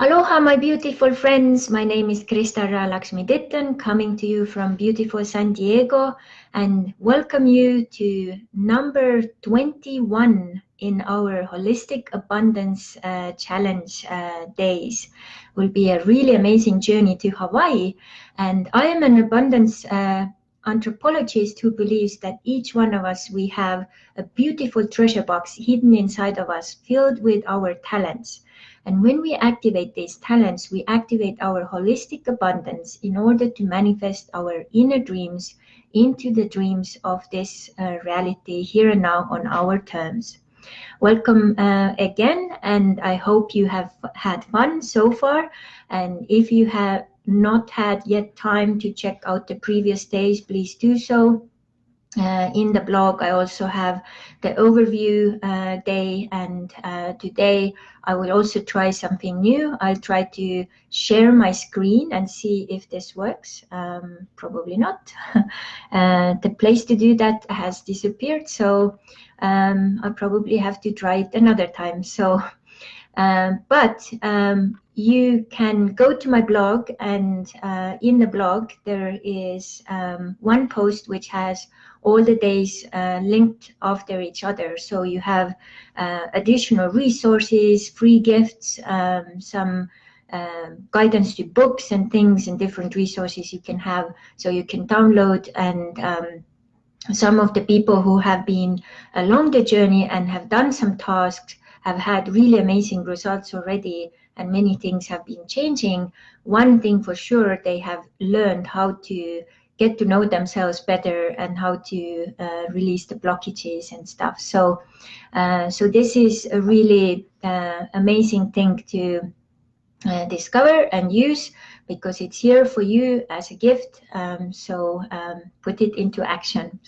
Aloha, my beautiful friends. My name is Krista Lakshmi-Dittan, coming to you from beautiful San Diego, and welcome you to number 21 in our Holistic Abundance Challenge days. Will be a really amazing journey to Hawaii, and I am an abundance anthropologist who believes that each one of us, we have a beautiful treasure box hidden inside of us, filled with our talents. And when we activate these talents, we activate our holistic abundance in order to manifest our inner dreams into the dreams of this reality here and now on our terms. Welcome again, and I hope you have had fun so far. And if you have not had yet time to check out the previous days, please do so. In the blog, I also have the overview day, and today I will also try something new. I'll try to share my screen and see if this works. Probably not. The place to do that has disappeared, so I'll probably have to try it another time. So, but you can go to my blog, and in the blog there is one post which has all the days linked after each other. So you have additional resources, free gifts, some guidance to books and things, and different resources you can have. So you can download, and some of the people who have been along the journey and have done some tasks have had really amazing results already, and many things have been changing. One thing for sure, they have learned how to get to know themselves better and how to release the blockages and stuff. So this is a really amazing thing to discover and use, because it's here for you as a gift. So put it into action.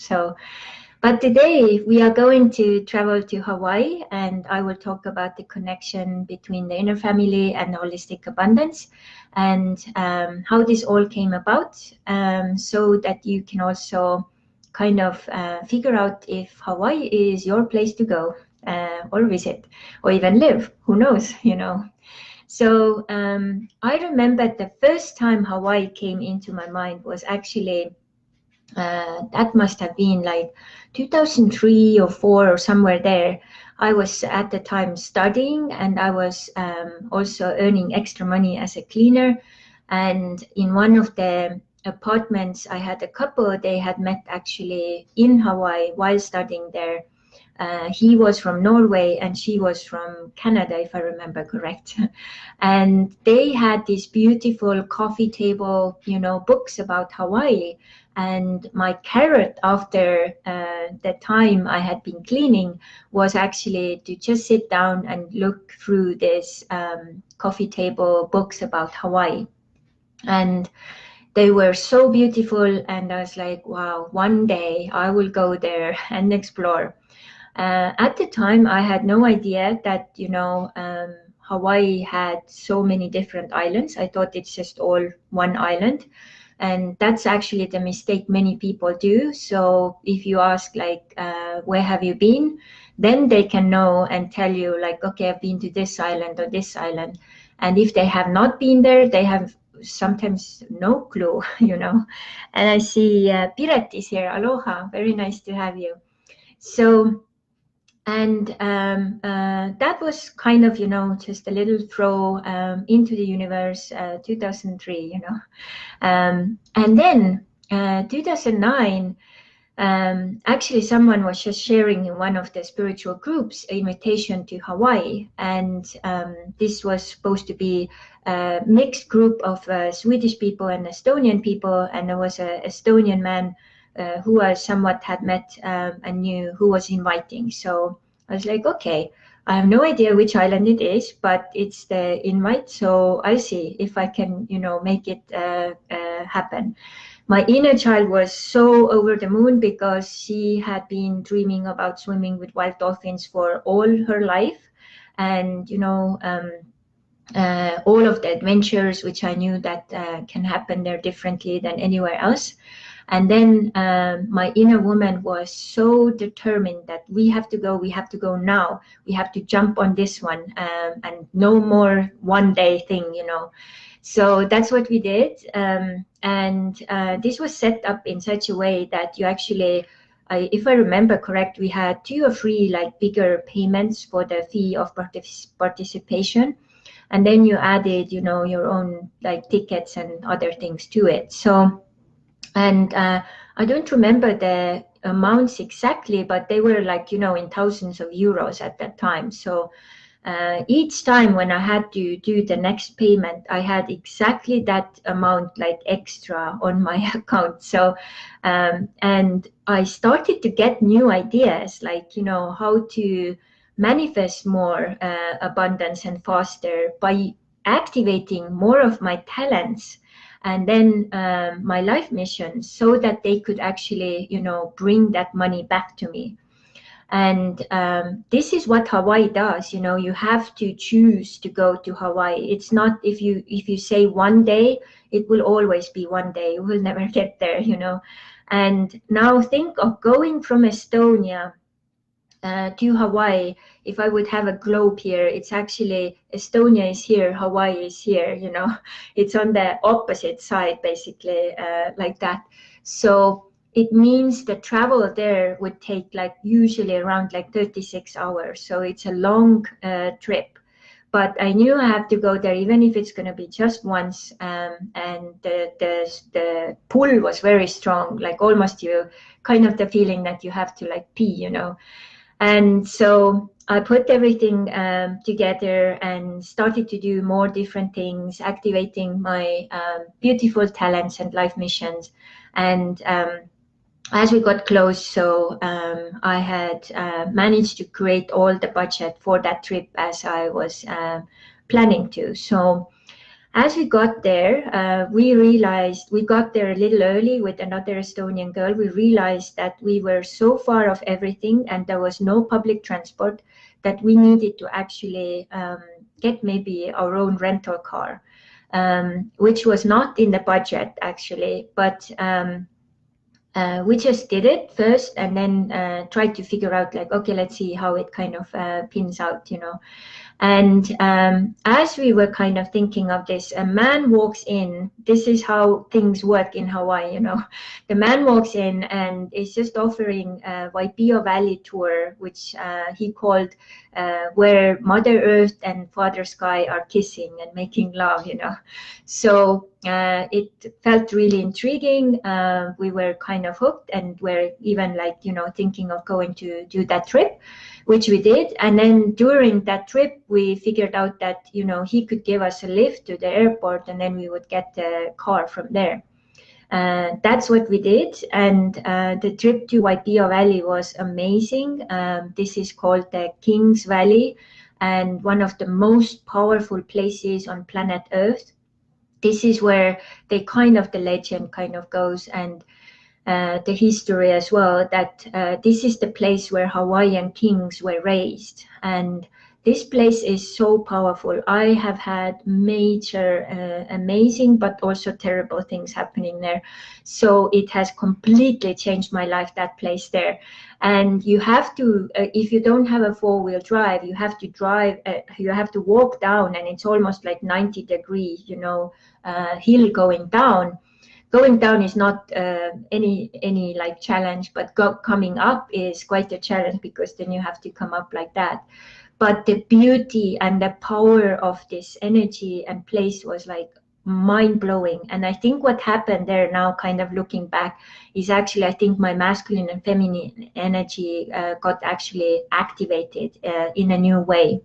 But today we are going to travel to Hawaii, and I will talk about the connection between the inner family and holistic abundance, and how this all came about, so that you can also kind of figure out if Hawaii is your place to go or visit, or even live. Who knows, you know. So I remember the first time Hawaii came into my mind was actually that must have been like 2003 or 4 or somewhere there. I was at the time studying, and I was also earning extra money as a cleaner. And in one of the apartments, I had a couple. They had met actually in Hawaii while studying there. He was from Norway and she was from Canada, if I remember correct. And they had these beautiful coffee table, you know, books about Hawaii. And my carrot after the time I had been cleaning was actually to just sit down and look through this coffee table books about Hawaii. And they were so beautiful, and I was like, wow, one day I will go there and explore. At the time, I had no idea that, you know, Hawaii had so many different islands. I thought it's just all one island. And that's actually the mistake many people do. So if you ask, like, where have you been? Then they can know and tell you, like, okay, I've been to this island or this island. And if they have not been there, they have sometimes no clue, you know. And I see Piret is here. Aloha, very nice to have you. So, and that was kind of, you know, just a little throw into the universe, 2003, you know. And then 2009, actually someone was just sharing in one of the spiritual groups an invitation to Hawaii. And this was supposed to be a mixed group of Swedish people and Estonian people. And there was an Estonian man who I somewhat had met and knew, who was inviting. So I was like, okay, I have no idea which island it is, but it's the invite. So I'll see if I can, you know, make it happen. My inner child was so over the moon, because she had been dreaming about swimming with wild dolphins for all her life. And, you know, all of the adventures, which I knew that can happen there differently than anywhere else. And then my inner woman was so determined that we have to go now, we have to jump on this one, and no more one day thing, you know. So that's what we did. And this was set up in such a way that you actually, if I remember correct, we had 2 or 3 like bigger payments for the fee of participation. And then you added, you know, your own like tickets and other things to it. So, and I don't remember the amounts exactly, but they were like, you know, in thousands of euros at that time. So each time when I had to do the next payment, I had exactly that amount like extra on my account. So, and I started to get new ideas, like, you know, how to manifest more abundance and faster by activating more of my talents and then my life missions, so that they could actually, you know, bring that money back to me. And this is what Hawaii does. You know, you have to choose to go to Hawaii. It's not, if you say one day, it will always be one day. You will never get there, you know. And now think of going from Estonia to Hawaii. If I would have a globe here, it's actually Estonia is here, Hawaii is here, you know. It's on the opposite side, basically, like that. So it means the travel there would take like usually around like 36 hours. So it's a long trip. But I knew I have to go there, even if it's going to be just once. And the pull was very strong, like almost you kind of the feeling that you have to like pee, you know. And so I put everything together and started to do more different things, activating my beautiful talents and life missions. And as we got close, so I had managed to create all the budget for that trip as I was planning to. So as we got there, we realized we got there a little early with another Estonian girl. We realized that we were so far off everything and there was no public transport that we needed to actually get maybe our own rental car, which was not in the budget actually, but we just did it first and then tried to figure out like, okay, let's see how it kind of pins out, you know. And as we were kind of thinking of this, a man walks in. This is how things work in Hawaii, you know. The man walks in and is just offering a Waipio Valley tour, which he called where Mother Earth and Father Sky are kissing and making love, you know. So it felt really intriguing. We were kind of hooked and were even like, you know, thinking of going to do that trip, which we did. And then during that trip, we figured out that, you know, he could give us a lift to the airport and then we would get the car from there. That's what we did. And the trip to Waipio Valley was amazing. This is called the King's Valley and one of the most powerful places on planet Earth. This is where the legend kind of goes, and the history as well, that this is the place where Hawaiian kings were raised. And this place is so powerful. I have had major, amazing, but also terrible things happening there. So it has completely changed my life, that place there. And you have to, if you don't have a four-wheel drive, you have to drive, you have to walk down, and it's almost like 90 degrees, you know, hill going down. Going down is not any like challenge, but coming up is quite a challenge, because then you have to come up like that. But the beauty and the power of this energy and place was like mind-blowing. And I think what happened there now, kind of looking back, is actually, I think my masculine and feminine energy got actually activated in a new way.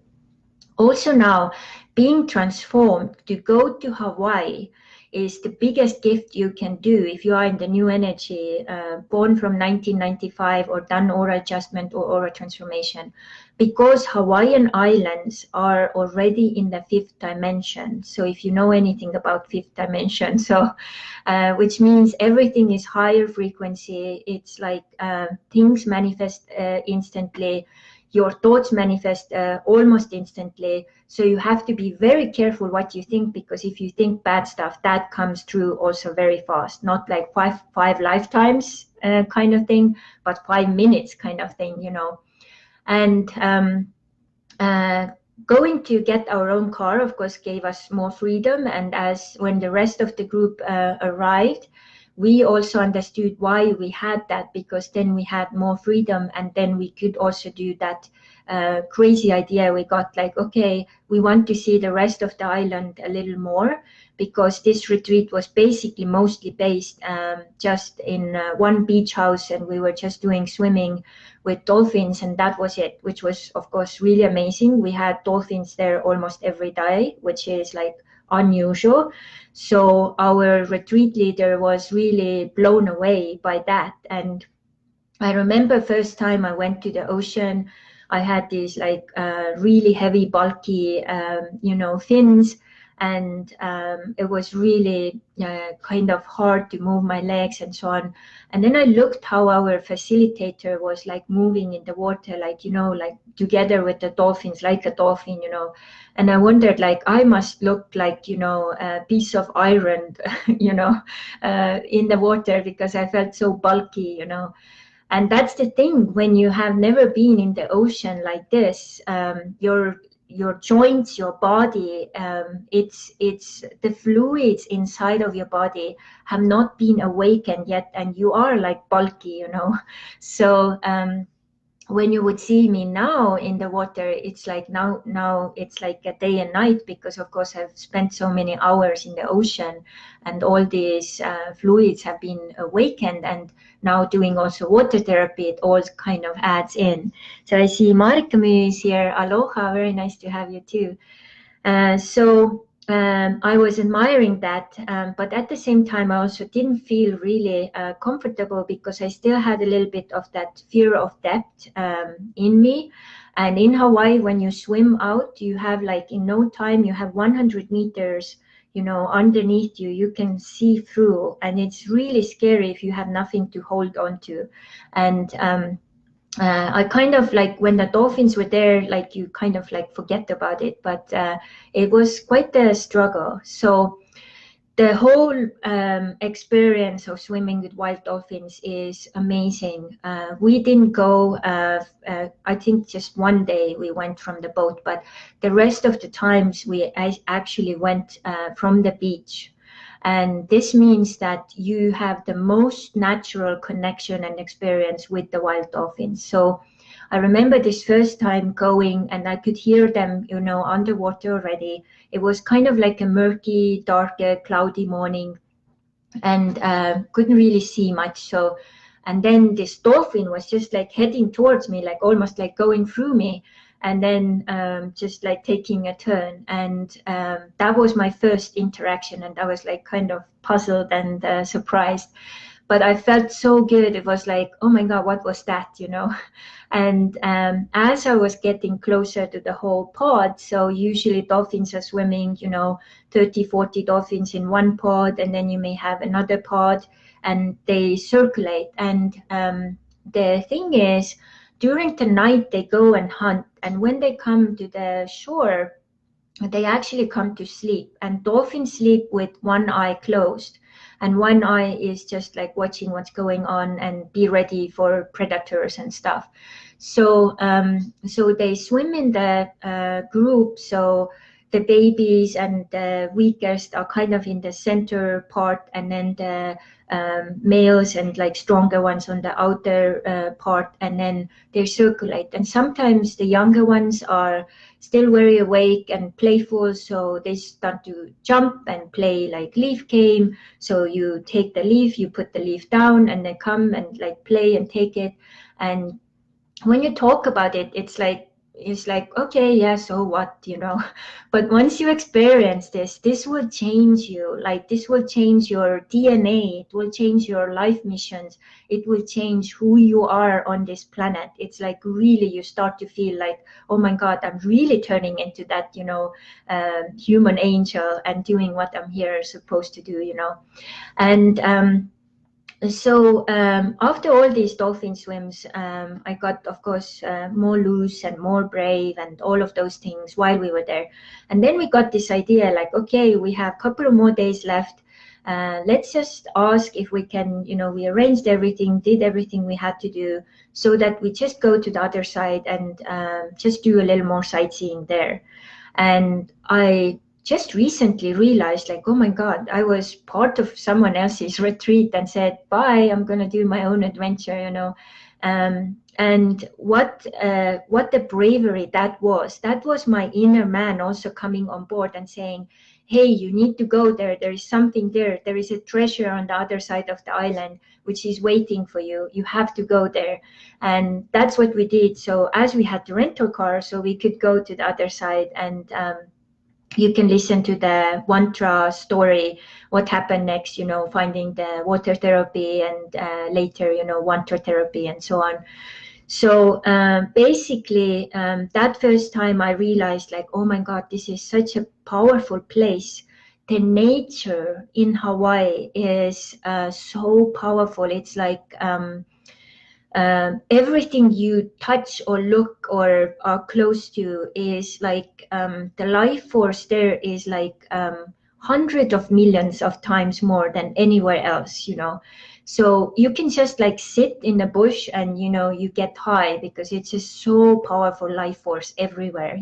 Also now, being transformed to go to Hawaii is the biggest gift you can do if you are in the new energy, born from 1995 or done aura adjustment or aura transformation, because Hawaiian Islands are already in the 5th dimension. So if you know anything about 5th dimension, so which means everything is higher frequency. It's like things manifest instantly. your thoughts manifest almost instantly. So you have to be very careful what you think, because if you think bad stuff, that comes true also very fast. Not like five lifetimes kind of thing, but 5 minutes kind of thing, you know. And uh, going to get our own car, of course, gave us more freedom. And as when the rest of the group arrived, we also understood why we had that, because then we had more freedom, and then we could also do that crazy idea we got, like, okay, we want to see the rest of the island a little more, because this retreat was basically mostly based just in one beach house, and we were just doing swimming with dolphins, and that was it, which was of course really amazing. We had dolphins there almost every day, which is like unusual. So our retreat leader was really blown away by that. And I remember first time I went to the ocean, I had these like really heavy, bulky, fins, and it was really kind of hard to move my legs and so on. And then I looked how our facilitator was like moving in the water, like, like together with the dolphins, like a dolphin, And I wondered, like, I must look like, a piece of iron, in the water, because I felt so bulky. And that's the thing, when you have never been in the ocean like this, your joints, your body, it's the fluids inside of your body have not been awakened yet, and you are like bulky. So when you would see me now in the water, it's like now it's like a day and night, because of course I've spent so many hours in the ocean, and all these fluids have been awakened, and now doing also water therapy, it all kind of adds in. So I see Marikamu is here. Aloha, very nice to have you too. So I was admiring that, but at the same time, I also didn't feel really comfortable, because I still had a little bit of that fear of depth in me. And in Hawaii, when you swim out, you have like in no time, you have 100 meters, underneath you, you can see through. And it's really scary if you have nothing to hold on to. And I kind of like, when the dolphins were there, like you kind of like forget about it, but it was quite a struggle. So the whole experience of swimming with wild dolphins is amazing. We didn't go, I think just one day we went from the boat, but the rest of the times I actually went from the beach. And this means that you have the most natural connection and experience with the wild dolphins. So I remember this first time going, and I could hear them, underwater already. It was kind of like a murky, darker, cloudy morning, and couldn't really see much. So, and then this dolphin was just like heading towards me, like almost like going through me, and then just like taking a turn. And that was my first interaction, and I was like kind of puzzled and surprised. But I felt so good. It was like, oh my God, what was that, And as I was getting closer to the whole pod, so usually dolphins are swimming, 30, 40 dolphins in one pod, and then you may have another pod, and they circulate. And the thing is, during the night, they go and hunt. And when they come to the shore, they actually come to sleep. And dolphins sleep with one eye closed. And one eye is just like watching what's going on and be ready for predators and stuff. So so they swim in the group. So the babies and the weakest are kind of in the center part, and then the males and like stronger ones on the outer part, and then they circulate. And sometimes the younger ones are still very awake and playful, so they start to jump and play like leaf game. So you take the leaf, you put the leaf down, and they come and like play and take it. And when you talk about it, it's like okay, yeah, so what, but once you experience this will change you. Like, this will change your DNA, it will change your life missions, it will change who you are on this planet. It's like, really, you start to feel like, oh my God, I'm really turning into that, human angel, and doing what I'm here supposed to do. And So after all these dolphin swims, I got, of course, more loose and more brave and all of those things while we were there. And then we got this idea like, okay, we have a couple of more days left. Let's just ask if we can, we arranged everything, did everything we had to do so that we just go to the other side and just do a little more sightseeing there. And I just recently realized, like, oh my God, I was part of someone else's retreat and said, bye, I'm going to do my own adventure. And what the bravery that was my inner man also coming on board and saying, hey, you need to go there. There is something there. There is a treasure on the other side of the island, which is waiting for you. You have to go there. And that's what we did. So as we had the rental car, so we could go to the other side, and you can listen to the Wantra story, what happened next, finding the water therapy and later, Wantra therapy and so on. So basically, that first time I realized, like, oh my God, this is such a powerful place. The nature in Hawaii is so powerful. It's like everything you touch or look or are close to is like the life force there is like hundreds of millions of times more than anywhere else. So you can just like sit in the bush and you get high because it's just so powerful life force everywhere.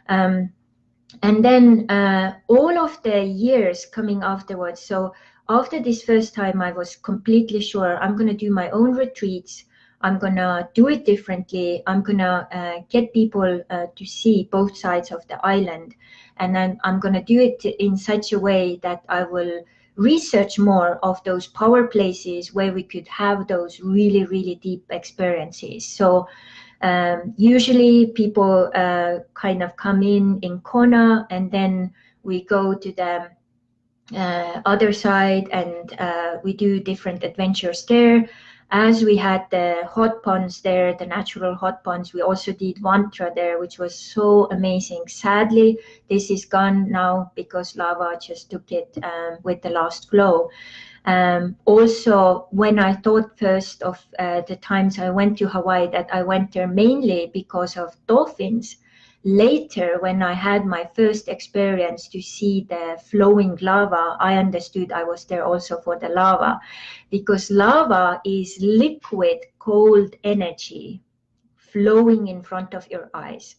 um, and then all of the years coming afterwards. So after this first time, I was completely sure I'm going to do my own retreats. I'm going to do it differently. I'm going to get people to see both sides of the island. And then I'm going to do it in such a way that I will research more of those power places where we could have those really, really deep experiences. So usually people kind of come in Kona, and then we go to the other side and we do different adventures there. As we had the hot ponds there, the natural hot ponds, we also did Vantra there, which was so amazing. Sadly, this is gone now because lava just took it with the last flow. Also, when I thought first of the times I went to Hawaii, that I went there mainly because of dolphins. Later, when I had my first experience to see the flowing lava, I understood I was there also for the lava, because lava is liquid, cold energy flowing in front of your eyes.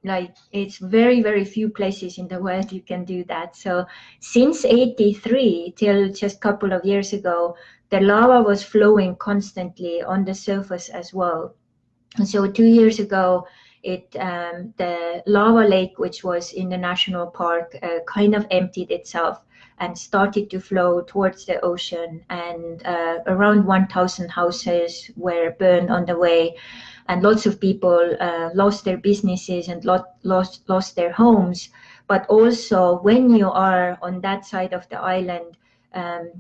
Like, it's very, very few places in the world you can do that. So since 83 till just a couple of years ago, the lava was flowing constantly on the surface as well. And so 2 years ago, the lava lake, which was in the national park, kind of emptied itself and started to flow towards the ocean. And around 1,000 houses were burned on the way. And lots of people lost their businesses and lost their homes. But also, when you are on that side of the island,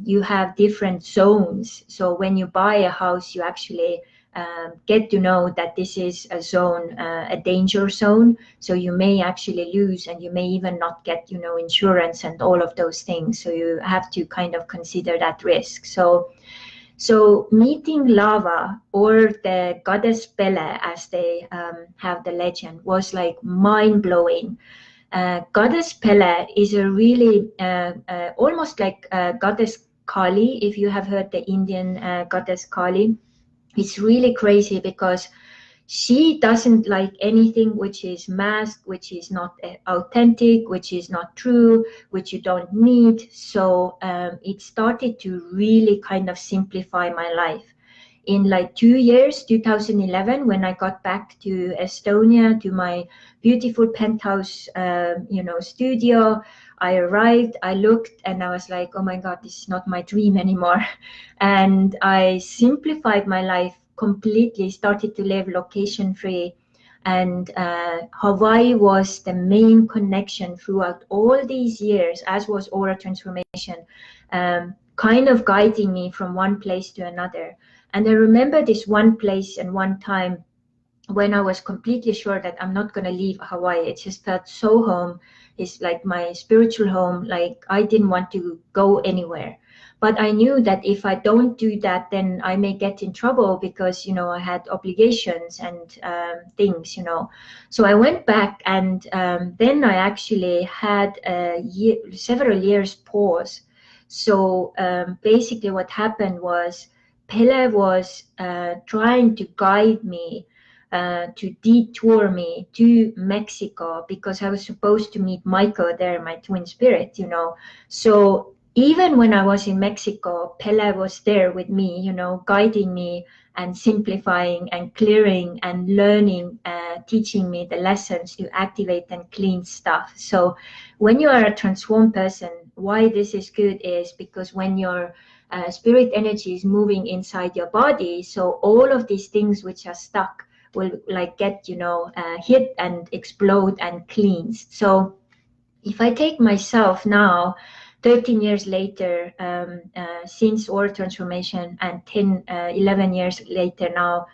you have different zones. So when you buy a house, you actually get to know that this is a zone, a danger zone. So you may actually lose, and you may even not get, insurance and all of those things. So you have to kind of consider that risk. So meeting lava, or the goddess Pele, as they have the legend, was like mind-blowing. Goddess Pele is a really almost like goddess Kali, if you have heard the Indian goddess Kali. It's really crazy because she doesn't like anything which is masked, which is not authentic, which is not true, which you don't need. So it started to really kind of simplify my life. In like 2 years, 2011, when I got back to Estonia, to my beautiful penthouse, studio, I arrived, I looked, and I was like, oh my God, this is not my dream anymore. And I simplified my life completely, started to live location free. And Hawaii was the main connection throughout all these years, as was Aura Transformation, kind of guiding me from one place to another. And I remember this one place and one time when I was completely sure that I'm not going to leave Hawaii. It just felt so home. It's like my spiritual home. Like, I didn't want to go anywhere. But I knew that if I don't do that, then I may get in trouble because, I had obligations and things, So I went back, and then I actually had several years pause. So basically what happened was Pele was trying to guide me, to detour me to Mexico, because I was supposed to meet Michael there, my twin spirit, So even when I was in Mexico, Pele was there with me, guiding me and simplifying and clearing and learning, teaching me the lessons to activate and clean stuff. So when you are a transformed person, why this is good is because when your spirit energy is moving inside your body, so all of these things which are stuck will like get, hit and explode and cleans. So if I take myself now, 13 years later, since aura transformation, and 11 years later now,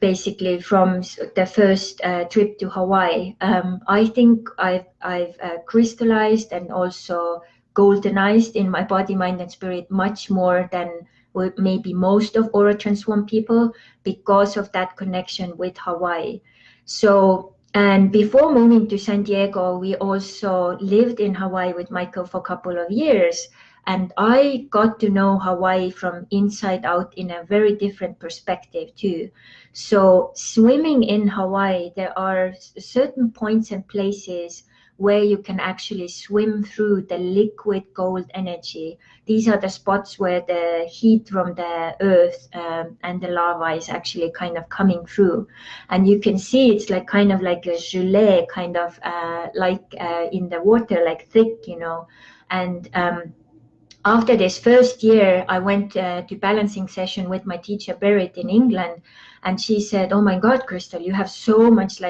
basically from the first trip to Hawaii, I think I've crystallized and also goldenized in my body, mind, and spirit much more than maybe most of aura transformed people, because of that connection with Hawaii. So, and before moving to San Diego, we also lived in Hawaii with Michael for a couple of years. And I got to know Hawaii from inside out in a very different perspective too. So swimming in Hawaii, there are certain points and places where you can actually swim through the liquid gold energy. These are the spots where the heat from the earth and the lava is actually kind of coming through. And you can see it's like kind of like a gelée, kind of in the water, like thick, And after this first year, I went to balancing session with my teacher Berit in England, and she said, "Oh my God, Crystal, you have so much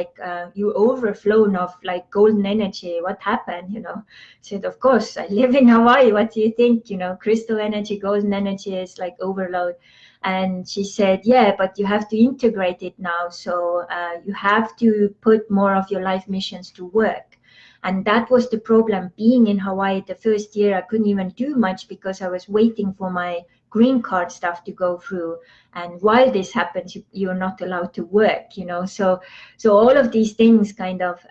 you overflown of like golden energy. What happened?" I said, "Of course, I live in Hawaii. What do you think? Crystal energy, golden energy is like overload." And she said, "Yeah, but you have to integrate it now. So you have to put more of your life missions to work." And that was the problem. Being in Hawaii the first year, I couldn't even do much because I was waiting for my green card stuff to go through. And while this happens, you're not allowed to work, So all of these things kind of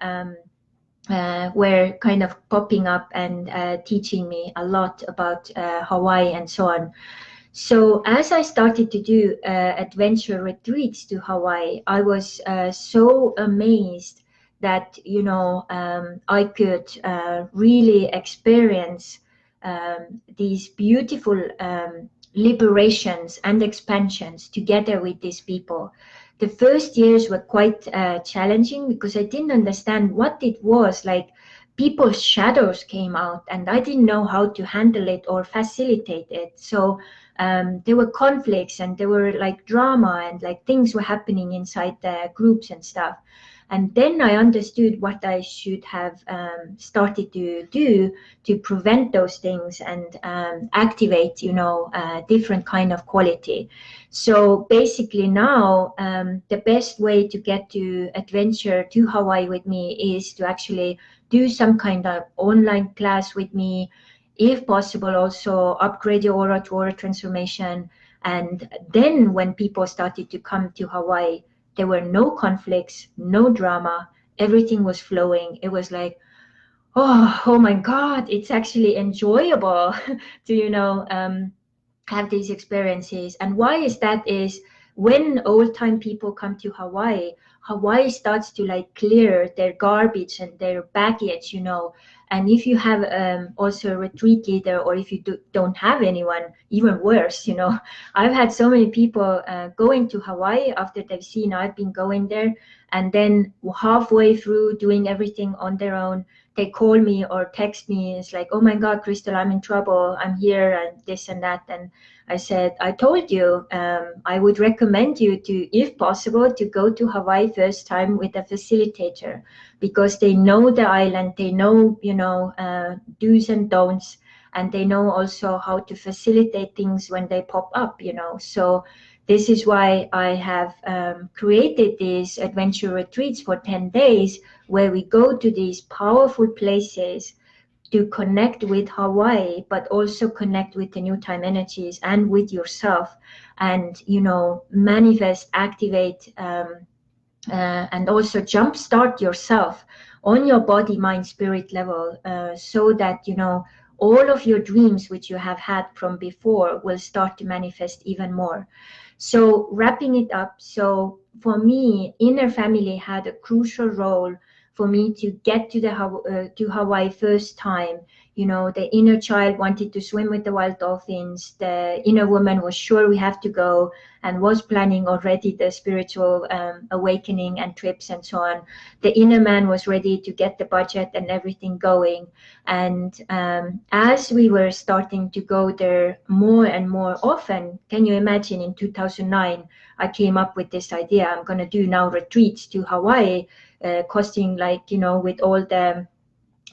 were kind of popping up and teaching me a lot about Hawaii and so on. So as I started to do adventure retreats to Hawaii, I was so amazed that I could really experience these beautiful liberations and expansions together with these people. The first years were quite challenging because I didn't understand what it was. Like, people's shadows came out and I didn't know how to handle it or facilitate it. So there were conflicts and there were like drama and like things were happening inside the groups and stuff. And then I understood what I should have started to do to prevent those things and activate, different kind of quality. So basically now, the best way to get to adventure to Hawaii with me is to actually do some kind of online class with me. If possible, also upgrade your aura to aura transformation. And then when people started to come to Hawaii, there were no conflicts, no drama. Everything was flowing. It was like, oh my God, it's actually enjoyable to, have these experiences. And why is that is when old time people come to Hawaii, Hawaii starts to like clear their garbage and their baggage, And if you have also a retreat leader, or if you don't have anyone, even worse, I've had so many people going to Hawaii after they've seen I've been going there, and then halfway through doing everything on their own, they call me or text me. It's like, "Oh my God, Crystal, I'm in trouble. I'm here and this and that." And I said, "I told you, I would recommend you to, if possible, to go to Hawaii first time with a facilitator, because they know the island, they know, do's and don'ts, and they know also how to facilitate things when they pop up, So this is why I have created these adventure retreats for 10 days, where we go to these powerful places to connect with Hawaii, but also connect with the new time energies and with yourself, and manifest, activate, and also jumpstart yourself on your body, mind, spirit level, so that all of your dreams which you have had from before will start to manifest even more. So wrapping it up, so for me, inner family had a crucial role for me to get to Hawaii first time. The inner child wanted to swim with the wild dolphins. The inner woman was sure we have to go and was planning already the spiritual awakening and trips and so on. The inner man was ready to get the budget and everything going. And as we were starting to go there more and more often, can you imagine, in 2009, I came up with this idea. I'm going to do now retreats to Hawaii, costing with all the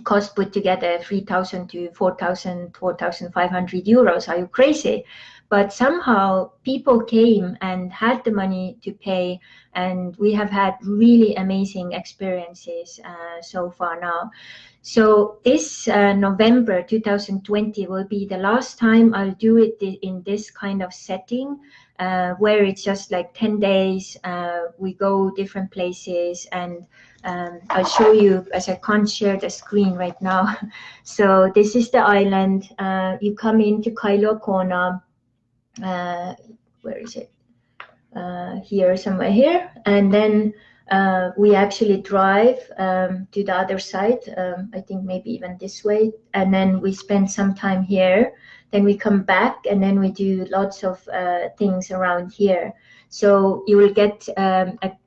cost put together 3,000 to 4,000, 4,500 euros. Are you crazy? But somehow people came and had the money to pay, and we have had really amazing experiences so far now. So this November 2020 will be the last time I'll do it in this kind of setting, where it's just like 10 days. We go different places, and I'll show you, as I can't share the screen right now. So this is the island. You come into Kailua Kona. Where is it? Here, somewhere here. And then we actually drive to the other side, I think maybe even this way. And then we spend some time here. Then we come back, and then we do lots of things around here. So you will get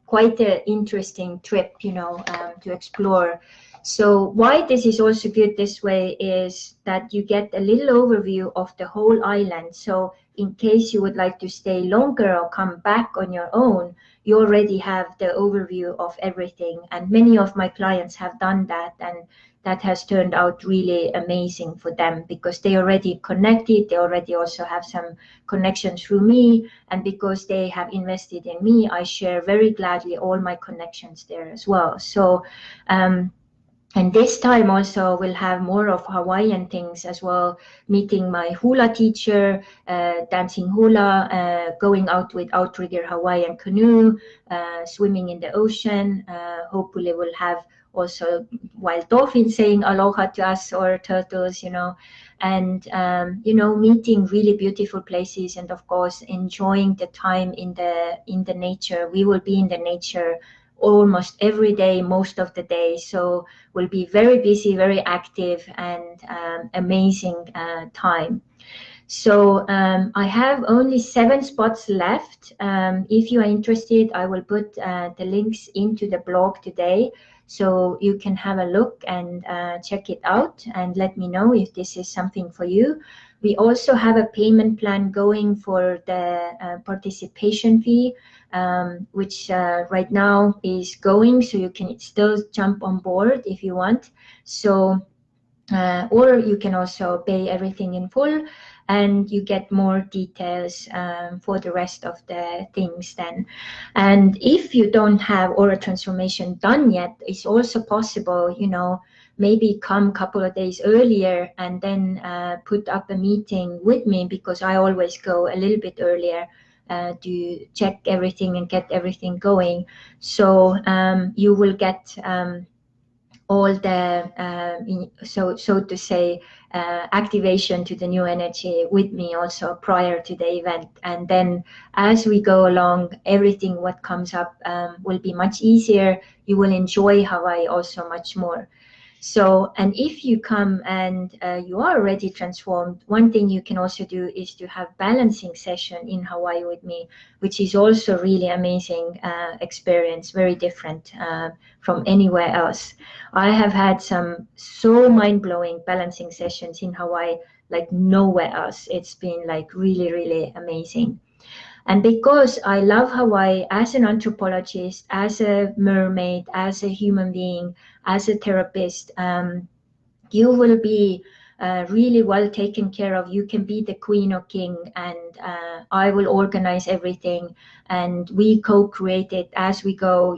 quite an interesting trip, to explore. So why this is also good this way is that you get a little overview of the whole island. So in case you would like to stay longer or come back on your own, you already have the overview of everything. And many of my clients have done that, and that has turned out really amazing for them, because they already connected. They already also have some connections through me, and because they have invested in me, I share very gladly all my connections there as well. So and this time also we'll have more of Hawaiian things as well, meeting my hula teacher, dancing hula, going out with outrigger Hawaiian canoe, swimming in the ocean. Hopefully we'll have also wild dolphins saying aloha to us, or turtles, and meeting really beautiful places, and of course enjoying the time in the nature. We will be in the nature almost every day, most of the day. So we'll be very busy, very active, and amazing time. So I have only 7 spots left. If you are interested, I will put the links into the blog today, so you can have a look and check it out, and let me know if this is something for you. We also have a payment plan going for the participation fee, which right now is going, so you can still jump on board if you want. So or you can also pay everything in full, and you get more details for the rest of the things then. And if you don't have aura transformation done yet, it's also possible, maybe come a couple of days earlier and then put up a meeting with me, because I always go a little bit earlier to check everything and get everything going. So you will get all the so to say activation to the new energy with me also prior to the event. And then as we go along, everything what comes up will be much easier. You will enjoy Hawaii also much more. So, and if you come and you are already transformed, one thing you can also do is to have balancing session in Hawaii with me, which is also really amazing experience, very different from anywhere else. I have had some so mind-blowing balancing sessions in Hawaii, like nowhere else. It's been like really, really amazing. And because I love Hawaii as an anthropologist, as a mermaid, as a human being, as a therapist, you will be really well taken care of. You can be the queen or king, and I will organize everything. And we co-create it as we go,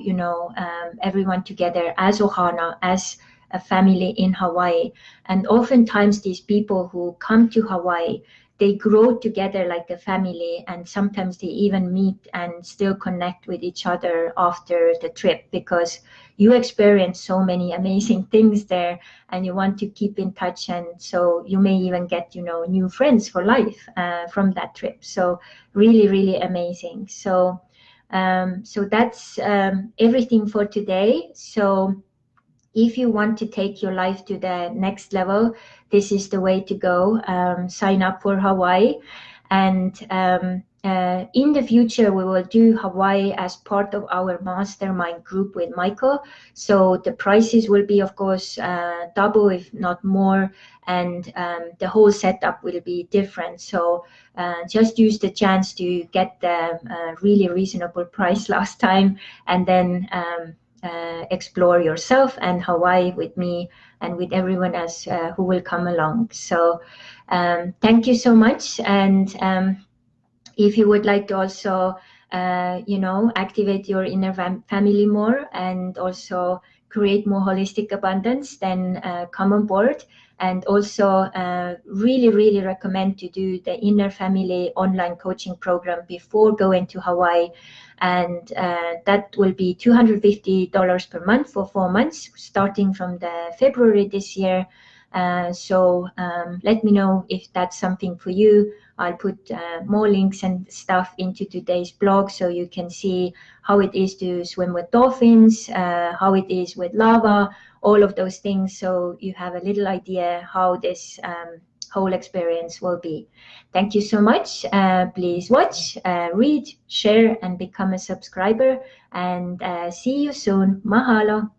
everyone together as Ohana, as a family in Hawaii. And oftentimes these people who come to Hawaii, they grow together like a family, and sometimes they even meet and still connect with each other after the trip, because you experience so many amazing things there and you want to keep in touch. And so you may even get, new friends for life from that trip. So really, really amazing. So that's everything for today. So if you want to take your life to the next level, this is the way to go. Sign up for Hawaii. And in the future, we will do Hawaii as part of our mastermind group with Michael. So the prices will be, of course, double, if not more. And the whole setup will be different. So just use the chance to get the really reasonable price last time, and then explore yourself and Hawaii with me and with everyone else who will come along. So thank you so much. And if you would like to also, activate your inner family more and also create more holistic abundance, then come on board. And also really, really recommend to do the Inner Family online coaching program before going to Hawaii. And that will be $250 per month for 4 months, starting from the February this year. So let me know if that's something for you. I'll put more links and stuff into today's blog so you can see how it is to swim with dolphins, how it is with lava, all of those things. So you have a little idea how this whole experience will be. Thank you so much. Please watch, read, share, and become a subscriber. And see you soon. Mahalo.